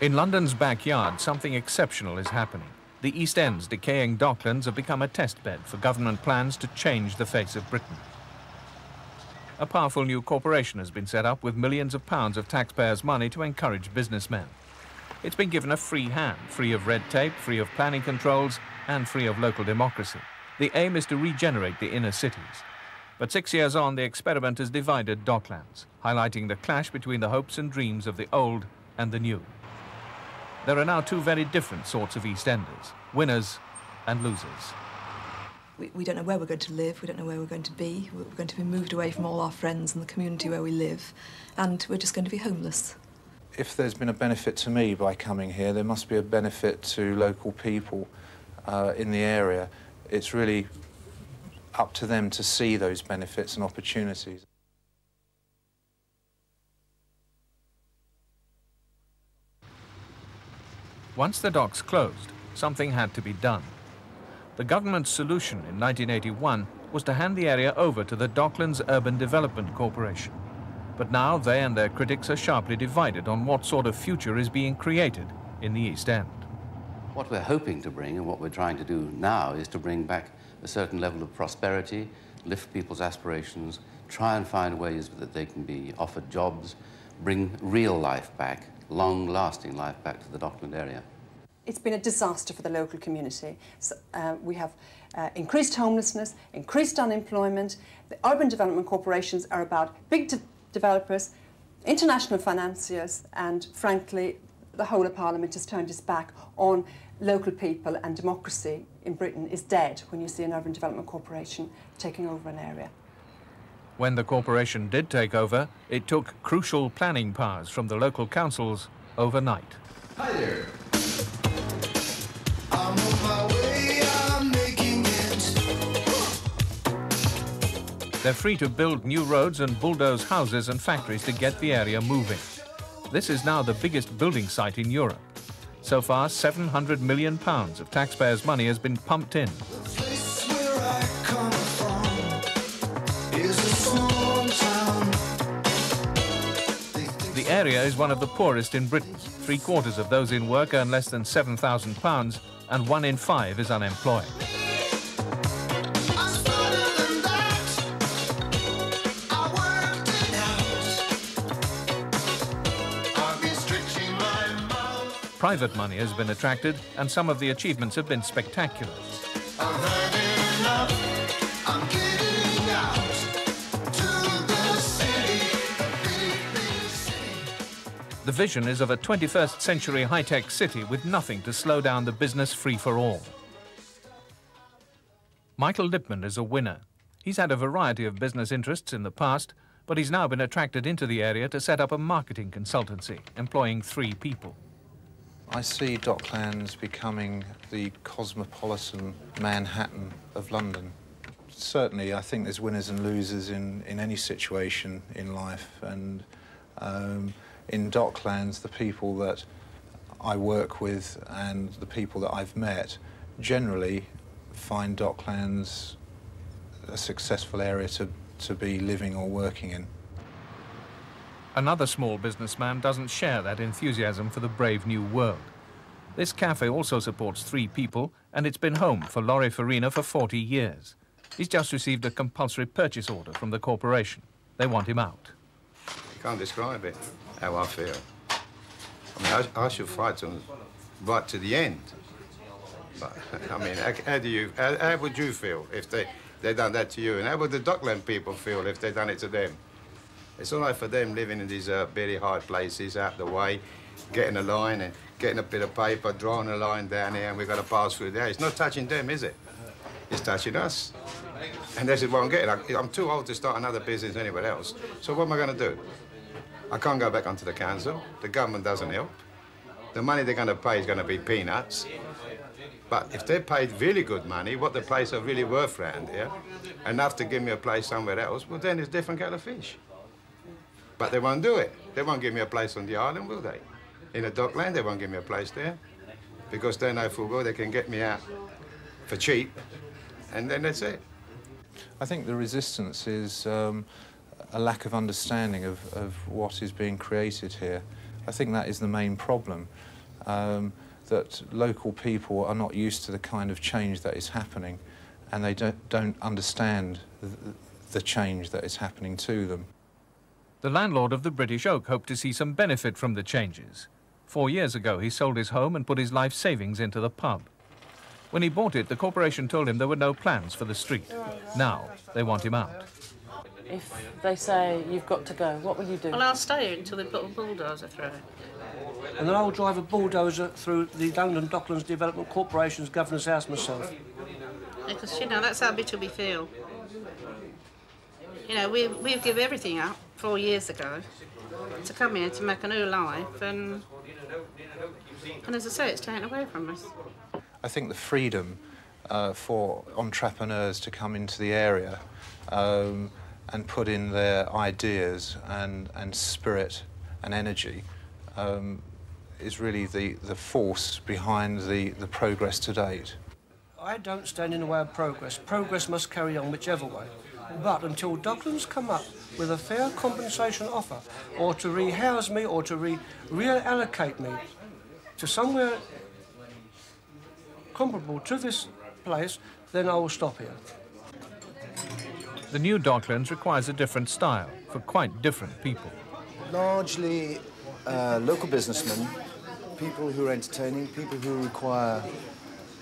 In London's backyard, something exceptional is happening. The Eastenders' decaying docklands have become a test bed for government plans to change the face of Britain. A powerful new corporation has been set up with millions of pounds of taxpayers' money to encourage businessmen. It's been given a free hand, free of red tape, free of planning controls, and free of local democracy. The aim is to regenerate the inner cities. But 6 years on, the experiment has divided docklands, highlighting the clash between the hopes and dreams of the old and the new. There are now two very different sorts of Eastenders, winners and losers. We don't know where we're going to live, we don't know where we're going to be. We're going to be moved away from all our friends and the community where we live, and we're just going to be homeless. If there's been a benefit to me by coming here, there must be a benefit to local people in the area. It's really up to them to see those benefits and opportunities. Once the docks closed, something had to be done. The government's solution in 1981 was to hand the area over to the Docklands Urban Development Corporation. But now they and their critics are sharply divided on what sort of future is being created in the East End. What we're hoping to bring and what we're trying to do now is to bring back a certain level of prosperity, lift people's aspirations, try and find ways that they can be offered jobs, bring real life back, long-lasting life back to the Dockland area. It's been a disaster for the local community. So, we have increased homelessness, increased unemployment. The urban development corporations are about big developers, international financiers, and frankly, the whole of Parliament has turned its back on local people, and democracy in Britain is dead when you see an urban development corporation taking over an area. When the corporation did take over, it took crucial planning powers from the local councils overnight. Hi there. I'm on my way, I'm making it. They're free to build new roads and bulldoze houses and factories to get the area moving. This is now the biggest building site in Europe. So far, £700 million of taxpayers' money has been pumped in. The place where I come from is a small town. The area is one of the poorest in Britain. 3/4 of those in work earn less than £7,000 and 1 in 5 is unemployed. Private money has been attracted, and some of the achievements have been spectacular. The vision is of a 21st century high-tech city with nothing to slow down the business free-for-all. Michael Lipman is a winner. He's had a variety of business interests in the past, but he's now been attracted into the area to set up a marketing consultancy, employing 3 people. I see Docklands becoming the cosmopolitan Manhattan of London. Certainly, I think there's winners and losers in any situation in life, and in Docklands, the people that I work with and the people that I've met generally find Docklands a successful area to be living or working in. Another small businessman doesn't share that enthusiasm for the brave new world. This cafe also supports 3 people, and it's been home for Laurie Farina for 40 years. He's just received a compulsory purchase order from the corporation. They want him out. You can't describe it, how I feel. I mean, I should fight them right to the end. But, I mean, how would you feel if they done that to you? And how would the Dockland people feel if they done it to them? It's all right for them living in these very high places, out the way, getting a line and getting a bit of paper, drawing a line down here, and we've got to pass through there. It's not touching them, is it? It's touching us. And this is what I'm getting. I'm too old to start another business anywhere else. So what am I going to do? I can't go back onto the council. The government doesn't help. The money they're going to pay is going to be peanuts. But if they paid really good money, what the place are really worth round here, enough to give me a place somewhere else, well, then it's a different kettle of fish. But they won't do it. They won't give me a place on the island, will they? In a Dockland, they won't give me a place there. Because they know full well they can get me out for cheap, and then that's it. I think the resistance is a lack of understanding of what is being created here. I think that is the main problem, that local people are not used to the kind of change that is happening, and they don't understand the change that is happening to them. The landlord of the British Oak hoped to see some benefit from the changes. 4 years ago, he sold his home and put his life savings into the pub. When he bought it, the corporation told him there were no plans for the street. Now, they want him out. If they say you've got to go, what will you do? Well, I'll stay here until they put a bulldozer through it. And then I'll drive a bulldozer through the London Docklands Development Corporation's Governor's House myself. Because, you know, that's how bitter we feel. You know, we've given everything up 4 years ago to come here to make a new life, and as I say, it's taken away from us. I think the freedom for entrepreneurs to come into the area and put in their ideas and spirit and energy is really the force behind the progress to date. I don't stand in the way of progress. Progress must carry on whichever way. But until Docklands come up with a fair compensation offer, or to rehouse me, or to reallocate me to somewhere comparable to this place, then I will stop here. The new Docklands requires a different style for quite different people. Largely local businessmen, people who are entertaining, people who require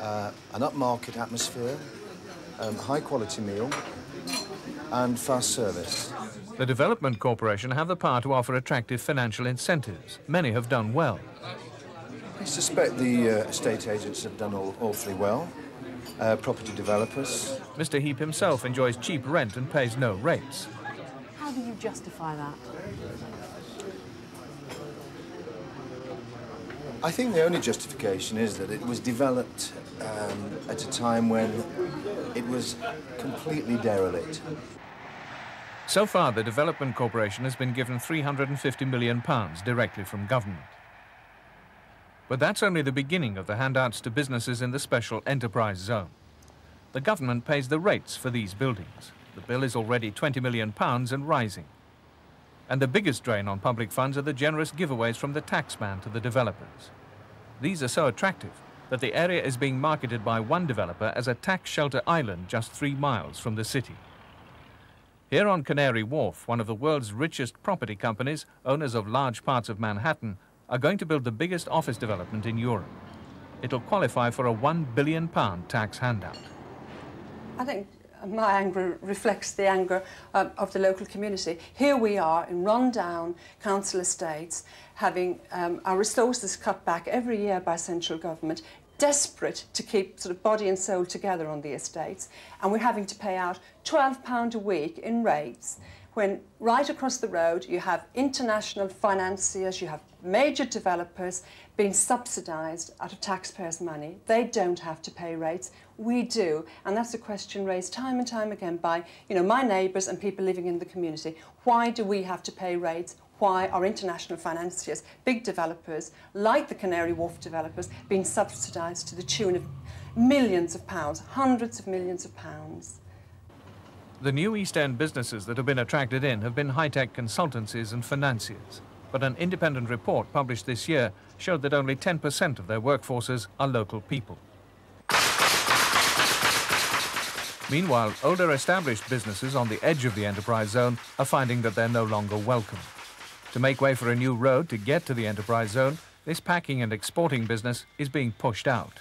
an upmarket atmosphere, high-quality meal, and fast service. The Development Corporation have the power to offer attractive financial incentives. Many have done well. I suspect the estate agents have done awfully well. Property developers. Mr. Heap himself enjoys cheap rent and pays no rates. How do you justify that? I think the only justification is that it was developed at a time when it was completely derelict. So far, the Development Corporation has been given £350 million directly from government. But that's only the beginning of the handouts to businesses in the special enterprise zone. The government pays the rates for these buildings. The bill is already £20 million and rising. And the biggest drain on public funds are the generous giveaways from the taxman to the developers. These are so attractive that the area is being marketed by one developer as a tax shelter island just 3 miles from the city. Here on Canary Wharf, one of the world's richest property companies, owners of large parts of Manhattan, are going to build the biggest office development in Europe. It'll qualify for a £1 billion tax handout. I think my anger reflects the anger of the local community. Here we are in run-down council estates, having our resources cut back every year by central government, desperate to keep sort of body and soul together on the estates, and we're having to pay out £12 a week in rates, when right across the road you have international financiers, you have major developers being subsidised out of taxpayers' money. They don't have to pay rates, we do, and that's a question raised time and time again by, you know, my neighbours and people living in the community. Why do we have to pay rates? Why are international financiers, big developers, like the Canary Wharf developers, being subsidised to the tune of millions of pounds, hundreds of millions of pounds? The new East End businesses that have been attracted in have been high-tech consultancies and financiers. But an independent report published this year showed that only 10% of their workforces are local people. Meanwhile, older established businesses on the edge of the enterprise zone are finding that they're no longer welcome. To make way for a new road to get to the enterprise zone, this packing and exporting business is being pushed out.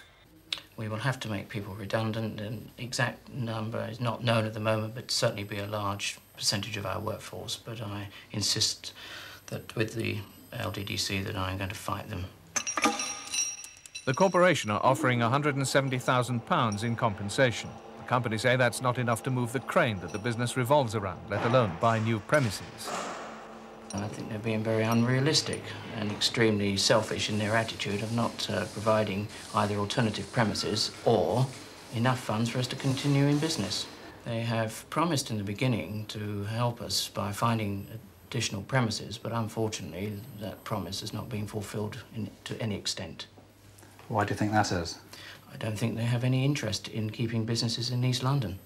We will have to make people redundant, and exact number is not known at the moment, but certainly be a large percentage of our workforce. But I insist that with the LDDC that I'm going to fight them. The corporation are offering £170,000 in compensation. The company say that's not enough to move the crane that the business revolves around, let alone buy new premises. I think they're being very unrealistic and extremely selfish in their attitude of not providing either alternative premises or enough funds for us to continue in business. They have promised in the beginning to help us by finding additional premises, but unfortunately that promise has not been fulfilled to any extent. Why do you think that is? I don't think they have any interest in keeping businesses in East London.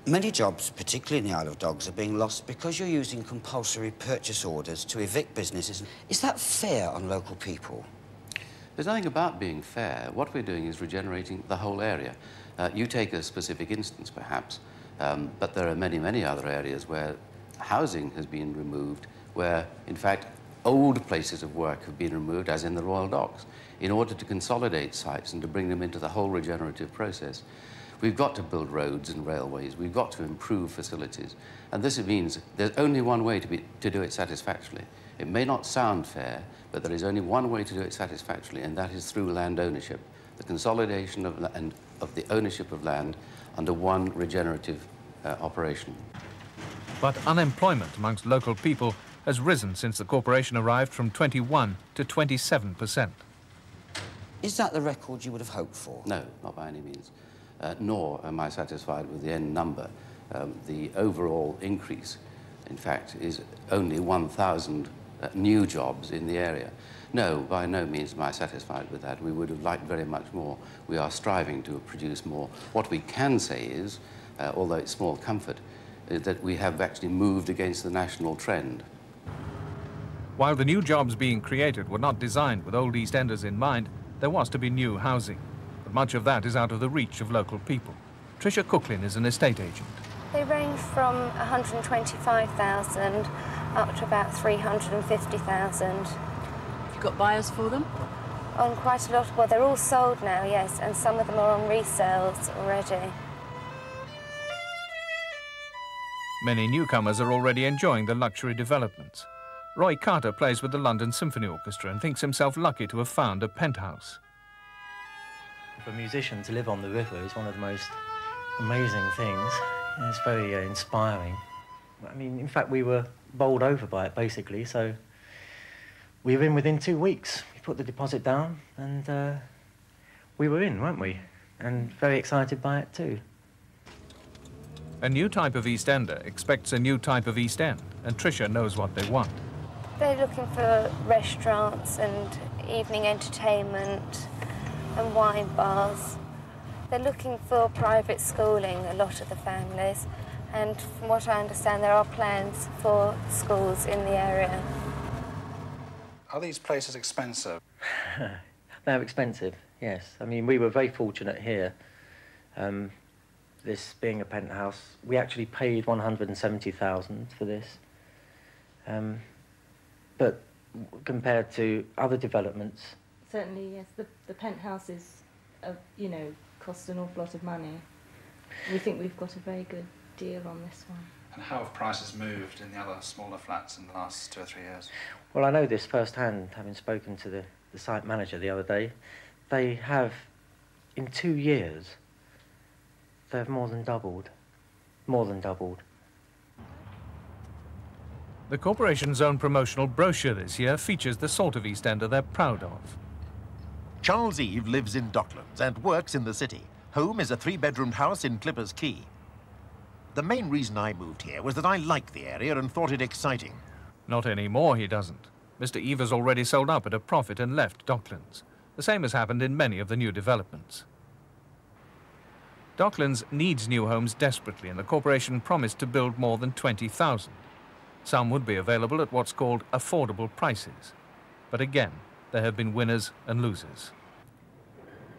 Many jobs, particularly in the Isle of Dogs, are being lost because you're using compulsory purchase orders to evict businesses. Is that fair on local people? There's nothing about being fair. What we're doing is regenerating the whole area. You take a specific instance, perhaps, but there are many, many other areas where housing has been removed, where, in fact, old places of work have been removed, as in the Royal Docks, in order to consolidate sites and to bring them into the whole regenerative process. We've got to build roads and railways. We've got to improve facilities. And this means there's only one way to do it satisfactorily. It may not sound fair, but there is only one way to do it satisfactorily, and that is through land ownership, the consolidation of the ownership of land under one regenerative operation. But unemployment amongst local people has risen since the corporation arrived from 21 to 27%. Is that the record you would have hoped for? No, not by any means. Nor am I satisfied with the end number. The overall increase, in fact, is only 1,000 new jobs in the area. No, by no means am I satisfied with that. We would have liked very much more. We are striving to produce more. What we can say is, although it's small comfort, is that we have actually moved against the national trend. While the new jobs being created were not designed with old Eastenders in mind, there was to be new housing. But much of that is out of the reach of local people. Tricia Cooklin is an estate agent. They range from 125,000 up to about 350,000. Have you got buyers for them? On quite a lot. Well, they're all sold now, yes, and some of them are on resales already. Many newcomers are already enjoying the luxury developments. Roy Carter plays with the London Symphony Orchestra and thinks himself lucky to have found a penthouse. For a musician to live on the river is one of the most amazing things. It's very inspiring. I mean, in fact, we were bowled over by it, basically, so we were in within 2 weeks. We put the deposit down, and we were in, weren't we? And very excited by it, too. A new type of Eastender expects a new type of East End, and Tricia knows what they want. They're looking for restaurants and evening entertainment and wine bars. They're looking for private schooling, a lot of the families, and from what I understand there are plans for schools in the area. Are these places expensive? They're expensive, yes. I mean, we were very fortunate here. This being a penthouse, we actually paid 170,000 for this. But compared to other developments... Certainly, yes. The penthouses, you know, cost an awful lot of money. We think we've got a very good deal on this one. And how have prices moved in the other smaller flats in the last 2 or 3 years? Well, I know this firsthand, having spoken to the site manager the other day. They have, in 2 years, they've more than doubled. More than doubled. The corporation's own promotional brochure this year features the sort of Eastender they're proud of. Charles Eve lives in Docklands and works in the city. Home is a 3-bedroomed house in Clippers Quay. The main reason I moved here was that I liked the area and thought it exciting. Not anymore, he doesn't. Mr. Eve has already sold up at a profit and left Docklands. The same has happened in many of the new developments. Docklands needs new homes desperately, and the corporation promised to build more than 20,000. Some would be available at what's called affordable prices. But again, there have been winners and losers.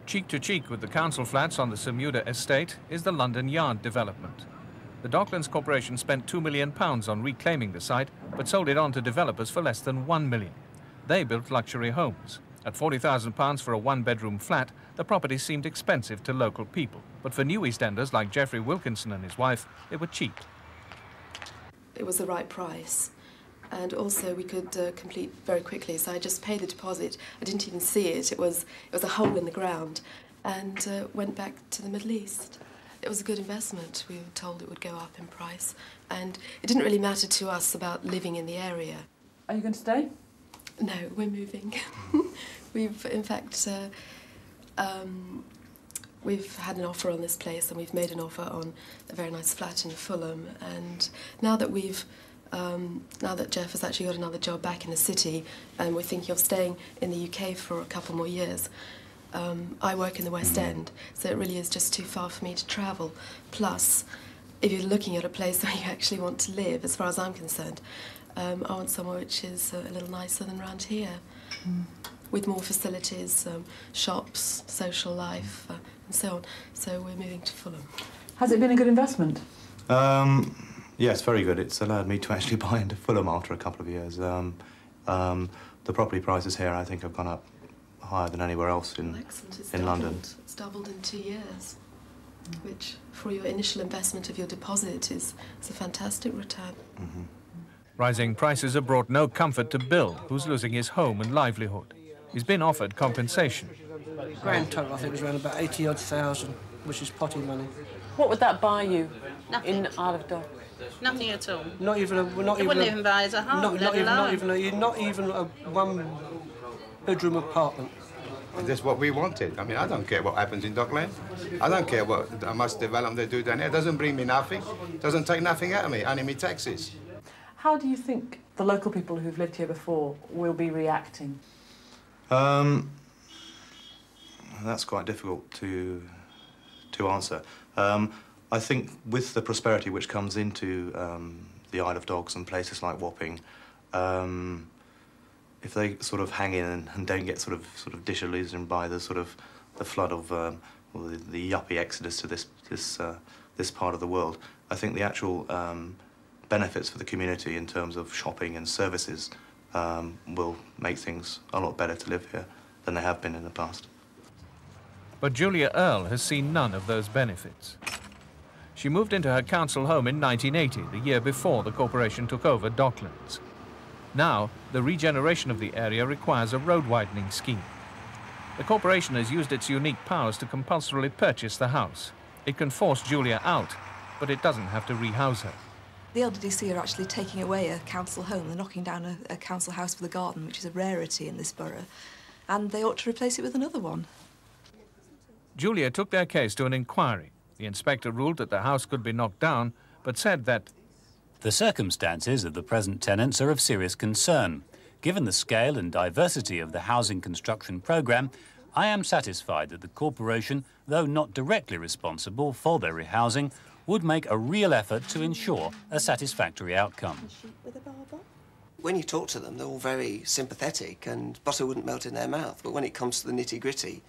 Cheek to cheek with the council flats on the Bermuda estate is the London Yard development. The Docklands Corporation spent £2 million on reclaiming the site, but sold it on to developers for less than £1 million. They built luxury homes. At £40,000 for a 1-bedroom flat, the property seemed expensive to local people. But for new Eastenders like Geoffrey Wilkinson and his wife, they were cheap. It was the right price. And also we could complete very quickly, so I just paid the deposit. I didn't even see it. It was a hole in the ground, and went back to the Middle East. It was a good investment. We were told it would go up in price, and it didn't really matter to us about living in the area. Are you going to stay? No, we're moving. We've, in fact, we've had an offer on this place, and we've made an offer on a very nice flat in Fulham. And now that now that Jeff has actually got another job back in the city, and we're thinking of staying in the UK for a couple more years. I work in the West End, so it really is just too far for me to travel. Plus, if you're looking at a place where you actually want to live, as far as I'm concerned, I want somewhere which is a little nicer than around here, with more facilities, shops, social life, and so on. So we're moving to Fulham. Has it been a good investment? Yes, very good. It's allowed me to actually buy into Fulham after a couple of years. The property prices here, I think, have gone up higher than anywhere else in London. It's doubled in 2 years, which, for your initial investment of your deposit, is a fantastic return. Rising prices have brought no comfort to Bill, who's losing his home and livelihood. He's been offered compensation. Grand total, I think, was around about 80,000, which is potty money. What would that buy you Nothing. in Isle of Dock? Nothing at all. Not even a... Not It wouldn't even buy us a home, not even a one-bedroom apartment. That's what we wanted. I mean, I don't care what happens in Dockland. I don't care how much development they do down here. It doesn't bring me nothing. It doesn't take nothing out of me, only me taxes. How do you think the local people who've lived here before will be reacting? That's quite difficult to answer. I think with the prosperity which comes into the Isle of Dogs and places like Wapping, if they sort of hang in and don't get sort of disillusioned by the the flood of or the yuppie exodus to this part of the world, I think the actual benefits for the community in terms of shopping and services will make things a lot better to live here than they have been in the past. But Julia Earle has seen none of those benefits. She moved into her council home in 1980, the year before the corporation took over Docklands. Now, the regeneration of the area requires a road widening scheme. The corporation has used its unique powers to compulsorily purchase the house. It can force Julia out, but it doesn't have to rehouse her. The LDDC are actually taking away a council home. They're knocking down a council house with a garden, which is a rarity in this borough, and they ought to replace it with another one. Julia took their case to an inquiry. The inspector ruled that the house could be knocked down, but said that the circumstances of the present tenants are of serious concern. Given the scale and diversity of the housing construction programme, I am satisfied that the corporation, though not directly responsible for their rehousing, would make a real effort to ensure a satisfactory outcome. When you talk to them, they're all very sympathetic and butter wouldn't melt in their mouth. But when it comes to the nitty-gritty,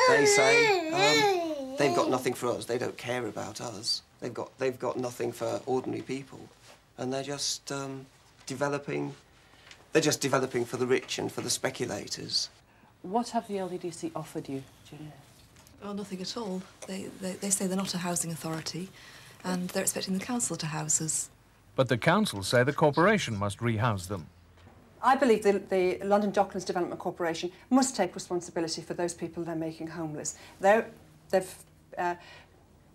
they say they've got nothing for us. They don't care about us. They've got nothing for ordinary people, and they're just developing. They're just developing for the rich and for the speculators. What have the LDDC offered you, Julia? Well, nothing at all. They say they're not a housing authority, and they're expecting the council to house us. But the council say the corporation must rehouse them. I believe the London Docklands Development Corporation must take responsibility for those people they're making homeless. They're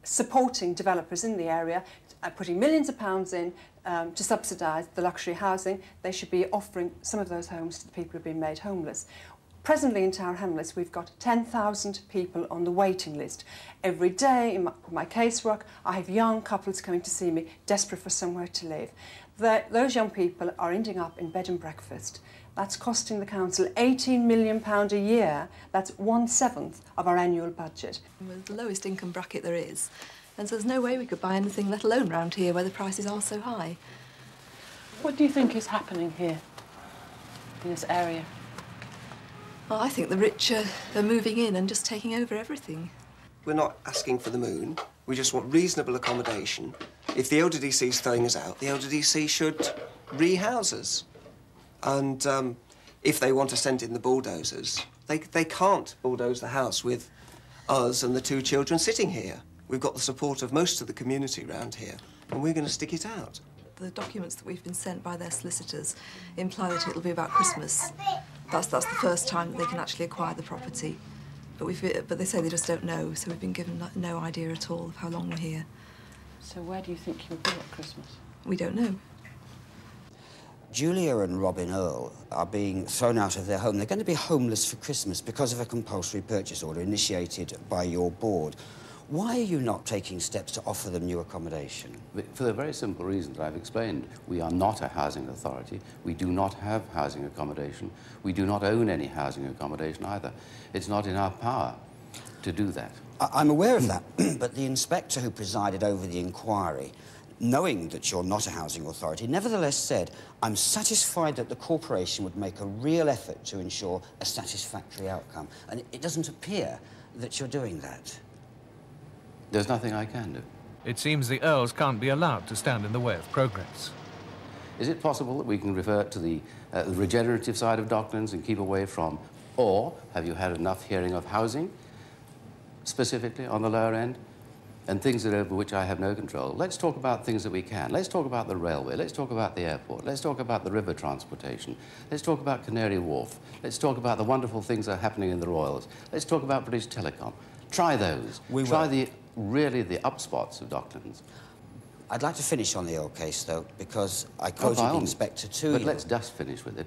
supporting developers in the area, putting millions of pounds in to subsidise the luxury housing. They should be offering some of those homes to the people who've been made homeless. Presently in Tower Hamlets, we've got 10,000 people on the waiting list. Every day in my casework, I have young couples coming to see me, desperate for somewhere to live. Those young people are ending up in bed and breakfast. That's costing the council £18 million a year. That's 1/7 of our annual budget. We're the lowest income bracket there is, and so there's no way we could buy anything, let alone round here, where the prices are so high. What do you think is happening here, in this area? Well, I think the rich are moving in and just taking over everything. We're not asking for the moon. We just want reasonable accommodation. If the LDDC is throwing us out, the LDDC should rehouse us. And if they want to send in the bulldozers, they can't bulldoze the house with us and the 2 children sitting here. We've got the support of most of the community around here, and we're going to stick it out. The documents that we've been sent by their solicitors imply that it'll be about Christmas. That's the first time that they can actually acquire the property. But they say they just don't know, so we've been given no idea at all of how long we're here. So where do you think you'll be at Christmas? We don't know. Julia and Robin Earle are being thrown out of their home. They're going to be homeless for Christmas because of a compulsory purchase order initiated by your board. Why are you not taking steps to offer them new accommodation? For the very simple reason that I've explained. We are not a housing authority. We do not have housing accommodation. We do not own any housing accommodation either. It's not in our power to do that. I'm aware of that, but the inspector who presided over the inquiry, knowing that you're not a housing authority, nevertheless said, I'm satisfied that the corporation would make a real effort to ensure a satisfactory outcome. And it doesn't appear that you're doing that. There's nothing I can do. It seems the Earls can't be allowed to stand in the way of progress. Is it possible that we can revert to the regenerative side of Docklands and keep away from, or have you had enough hearing of housing, specifically on the lower end, and things that over which I have no control? Let's talk about things that we can. Let's talk about the railway. Let's talk about the airport. Let's talk about the river transportation. Let's talk about Canary Wharf. Let's talk about the wonderful things that are happening in the Royals. Let's talk about British Telecom. Try those. Try really the upspots of Docklands. I'd like to finish on the Earl case, though, because I quoted the inspector to you. But let's just finish with it.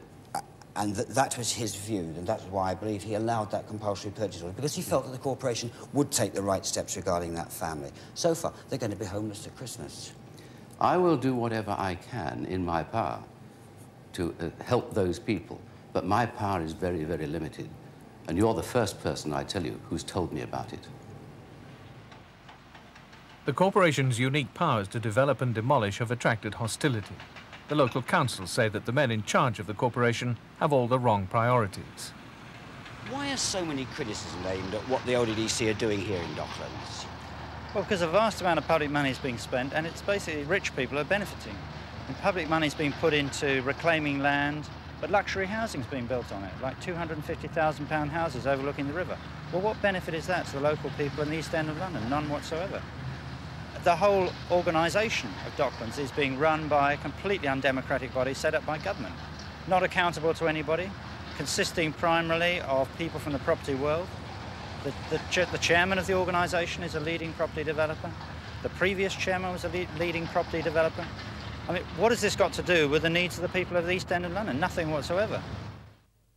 And that was his view, and that's why I believe he allowed that compulsory purchase order, because he felt that the corporation would take the right steps regarding that family. So far, they're going to be homeless at Christmas. I will do whatever I can in my power to help those people, but my power is very, very limited. And you're the first person, I tell you, who's told me about it. The corporation's unique powers to develop and demolish have attracted hostility. The local councils say that the men in charge of the corporation have all the wrong priorities. Why are so many criticisms aimed at what the LDDC are doing here in Docklands? Well, because a vast amount of public money is being spent, and it's basically rich people are benefiting. And public money is being put into reclaiming land, but luxury housing is being built on it, like £250,000 houses overlooking the river. Well, what benefit is that to the local people in the East End of London? None whatsoever. The whole organisation of Docklands is being run by a completely undemocratic body set up by government, not accountable to anybody, consisting primarily of people from the property world. The chairman of the organisation is a leading property developer. The previous chairman was a leading property developer. I mean, what has this got to do with the needs of the people of the East End of London? Nothing whatsoever.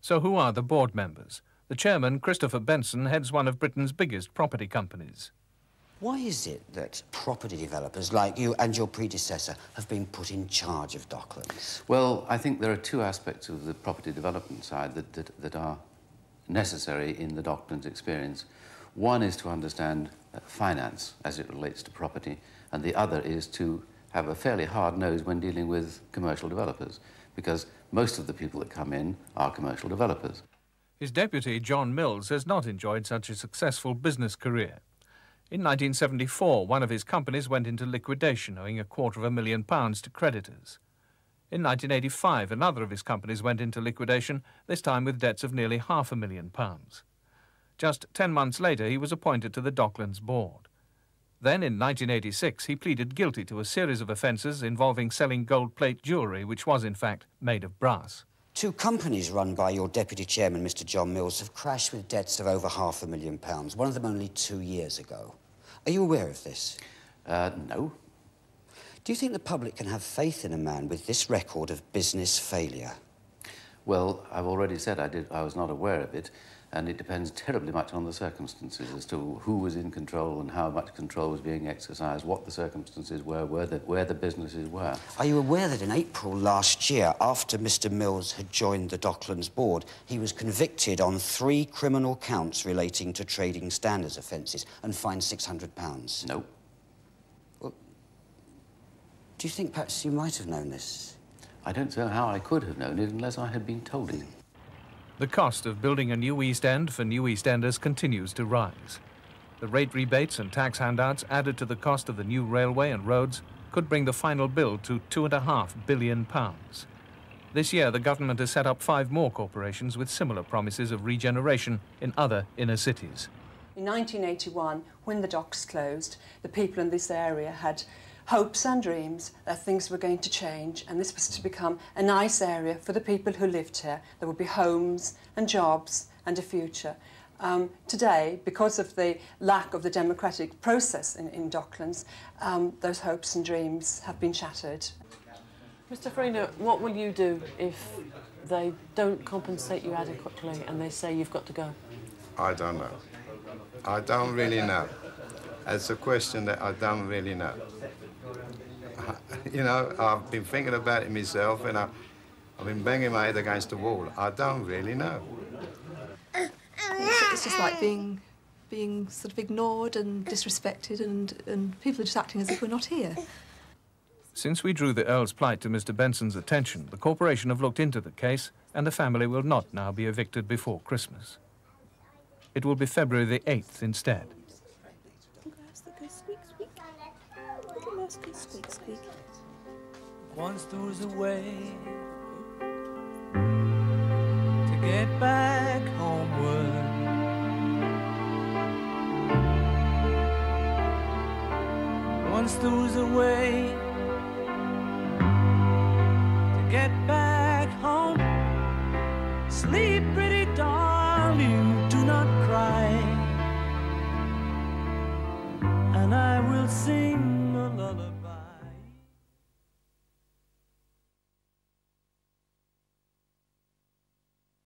So who are the board members? The chairman, Christopher Benson, heads one of Britain's biggest property companies. Why is it that property developers like you and your predecessor have been put in charge of Docklands? Well, I think there are two aspects of the property development side that are necessary in the Docklands experience. One is to understand finance as it relates to property, and the other is to have a fairly hard nose when dealing with commercial developers, because most of the people that come in are commercial developers. His deputy, John Mills, has not enjoyed such a successful business career. In 1974, one of his companies went into liquidation, owing £250,000 to creditors. In 1985, another of his companies went into liquidation, this time with debts of nearly £500,000. Just 10 months later, he was appointed to the Docklands board. Then, in 1986, he pleaded guilty to a series of offences involving selling gold plate jewellery, which was, in fact, made of brass. Two companies run by your deputy chairman, Mr. John Mills, have crashed with debts of over £500,000, one of them only 2 years ago. Are you aware of this? No. Do you think the public can have faith in a man with this record of business failure? Well, I've already said I was not aware of it, and it depends terribly much on the circumstances as to who was in control and how much control was being exercised, what the circumstances were, where the businesses were. Are you aware that in April last year, after Mr. Mills had joined the Docklands board, he was convicted on 3 criminal counts relating to trading standards offences and fined £600? No. Well, do you think perhaps you might have known this? I don't know how I could have known it unless I had been told it. The cost of building a new East End for new Eastenders continues to rise. The rate rebates and tax handouts added to the cost of the new railway and roads could bring the final bill to £2.5 billion. This year, the government has set up 5 more corporations with similar promises of regeneration in other inner cities. In 1981, when the docks closed, the people in this area had hopes and dreams that things were going to change, and this was to become a nice area for the people who lived here. There would be homes and jobs and a future. Today, because of the lack of the democratic process in Docklands, those hopes and dreams have been shattered. Mr. Farina, what will you do if they don't compensate you adequately and they say you've got to go? I don't know. I don't really know. It's a question that I don't really know. You know, I've been thinking about it myself, and I've been banging my head against the wall. I don't really know. It's just like being being sort of ignored and disrespected, and people are just acting as if we're not here. Since we drew the Earl's plight to Mr. Benson's attention, the corporation have looked into the case, and the family will not now be evicted before Christmas. It will be February the 8th instead. Once there was a way to get back homeward. Once there was a way